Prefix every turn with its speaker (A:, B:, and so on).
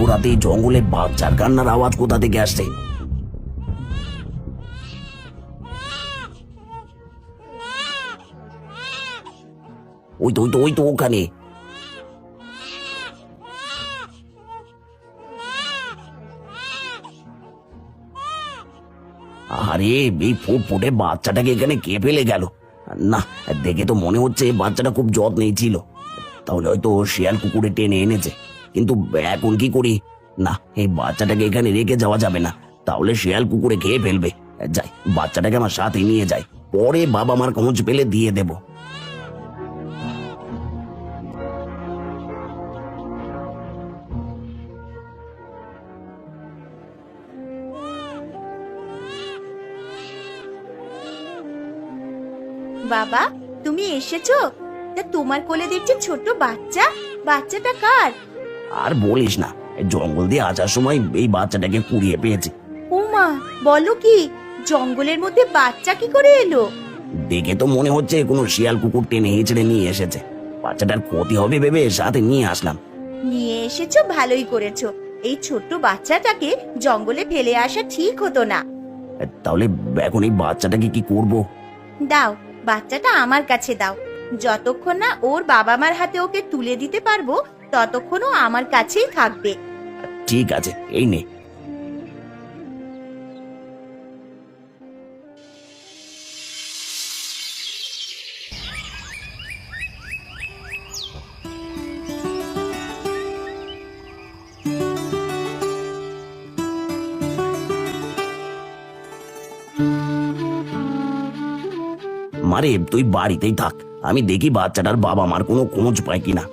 A: রাতে এই জঙ্গলে বাচ্চার কান্নার আওয়াজ কোথা থেকে আসছে? ওই তো ওখানে। আরে এই ফুটফুটে বাচ্চাটাকে এখানে কে ফেলে গেল? না, দেখে তো মনে হচ্ছে বাচ্চাটা খুব যত্নেই ছিল। তাহলে হয়তো শিয়াল কুকুরে টেনে এনেছে। কিন্তু এখন কি করি? না, এই বাচ্চাটাকে এখানে রেখে যাওয়া যাবে না, তাহলে শিয়াল কুকুরে খেয়ে ফেলবে। যাই, বাচ্চাটাকে আমার সাথে নিয়ে যাই, পরে বাবা মার খোঁজ পেলে দিয়ে দেব।
B: বাবা, তুমি এসেছো? তা তোমার কোলে দেখছি ছোট্ট বাচ্চা। বাচ্চাটা কার?
A: আর বলিস না, এই জঙ্গল দিয়ে আসার সময় এই বাচ্চাটাকে কুড়িয়ে পেয়েছি।
B: ওমা, বলো কি? জঙ্গলের মধ্যে বাচ্চা কি করে এলো?
A: দেখে তো মনে হচ্ছে কোনো শিয়াল কুকুর টেনে হিঁচড়ে নিয়ে এসেছে। বাচ্চাটার ক্ষতি হবে ভেবে সাথে নিয়ে আসলাম।
B: নিয়ে এসেছো, ভালোই করেছো। এই ছোট্ট বাচ্চাটাকে জঙ্গলে ফেলে আসা ঠিক হতো না।
A: তাহলে এখন এই বাচ্চাটাকে কি করব?
B: দাও, বাচ্চাটা আমার কাছে দাও। যতক্ষণ না ওর বাবা মার হাতে ওকে তুলে দিতে পারবো, ততক্ষণ ও আমার কাছেই থাকবে।
A: ঠিক আছে, এই নে। মারে, তুই বাড়িতেই থাক, আমি দেখি বাচ্চাটার বাবা মার কোনো খোঁজ পাই কিনা।